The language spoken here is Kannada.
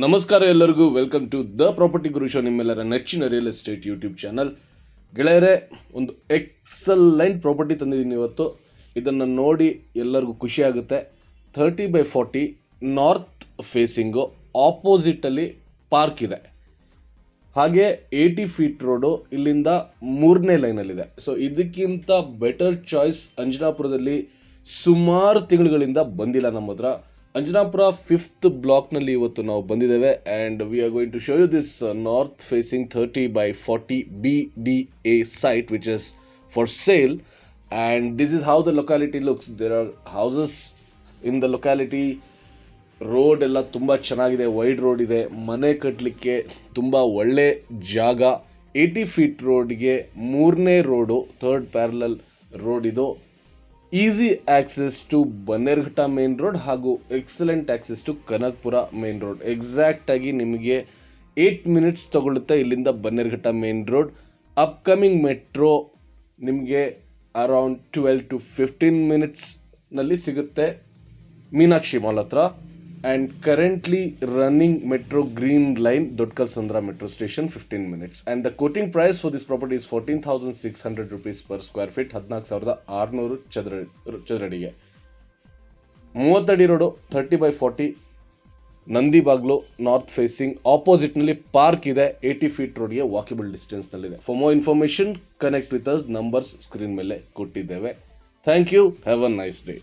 ನಮಸ್ಕಾರ ಎಲ್ಲರಿಗೂ, welcome to the property guru show, ನಿಮ್ಮೆಲ್ಲರ ನೆಚ್ಚಿನ ರಿಯಲ್ ಎಸ್ಟೇಟ್ ಯೂಟ್ಯೂಬ್ ಚಾನಲ್. ಗೆಳೆಯರೆ, ಒಂದು ಎಕ್ಸಲೆಂಟ್ ಪ್ರಾಪರ್ಟಿ ತಂದಿದ್ದೀನಿ ಇವತ್ತು. ಇದನ್ನು ನೋಡಿ ಎಲ್ಲರಿಗೂ ಖುಷಿ ಆಗುತ್ತೆ. 30/40 ನಾರ್ತ್ ಫೇಸಿಂಗು, ಆಪೋಸಿಟಲ್ಲಿ ಪಾರ್ಕ್ ಇದೆ. ಹಾಗೆ 80 ಫೀಟ್ ರೋಡು ಇಲ್ಲಿಂದ 3ನೇ ಲೈನಲ್ಲಿದೆ. ಸೊ ಇದಕ್ಕಿಂತ ಬೆಟರ್ ಚಾಯ್ಸ್ ಅಂಜನಾಪುರದಲ್ಲಿ ಸುಮಾರು ತಿಂಗಳುಗಳಿಂದ ಬಂದಿಲ್ಲ ನಮ್ಮ ಹತ್ರ. ಅಂಜನಾಪುರ 5th ಬ್ಲಾಕ್ನಲ್ಲಿ ಇವತ್ತು ನಾವು ಬಂದಿದ್ದೇವೆ and we are going to show you this north facing 30/40 BDA site which is for sale, and this is how the locality looks. There are houses in the locality. Road ಎಲ್ಲ ತುಂಬ ಚೆನ್ನಾಗಿದೆ, ವೈಡ್ ರೋಡ್ ಇದೆ, ಮನೆ ಕಟ್ಟಲಿಕ್ಕೆ ತುಂಬ ಒಳ್ಳೆ ಜಾಗ. 80 ಫೀಟ್ ರೋಡ್ಗೆ 3ನೇ ರೋಡು, 3rd ಪ್ಯಾರಲಲ್ ರೋಡ್ ಇದು. Easy access to Bannerghatta main road ಹಾಗೂ excellent access to Kanakapura main road. ಎಕ್ಸಾಕ್ಟಾಗಿ ನಿಮಗೆ 8 ಮಿನಿಟ್ಸ್ ತಗೊಳ್ಳುತ್ತೆ ಇಲ್ಲಿಂದ ಬನ್ನೇರುಘಟ್ಟ ಮೇನ್ ರೋಡ್. ಅಪ್ಕಮಿಂಗ್ ಮೆಟ್ರೋ ನಿಮಗೆ ಅರೌಂಡ್ 12 to 15 ಮಿನಿಟ್ಸ್ನಲ್ಲಿ ಸಿಗುತ್ತೆ ಮೀನಾಕ್ಷಿ ಮಾಲ್ ಹತ್ರ. And currently running metro green line Doddakalsandra metro station 15 minutes. And the quoting price for this property is 14,600 rupees per square feet, 14,600 ಚದರಡಿಗೆ. 30 ಅಡಿ ರೋಡು, 30/40 ನಂದಿ ಬಾಗ್ಲು, ನಾರ್ತ್ ಫೇಸಿಂಗ್, ಆಪೋಸಿಟ್ನಲ್ಲಿ ಪಾರ್ಕ್ ಇದೆ. 80 ಫೀಟ್ ರೋಡ್ಗೆ ವಾಕಬಲ್ ಡಿಸ್ಟೆನ್ಸ್ನಲ್ಲಿದೆ. For more information connect with us, numbers screen ಮೇಲೆ ಕೊಟ್ಟಿದ್ದೇವೆ. Thank you, have a nice day.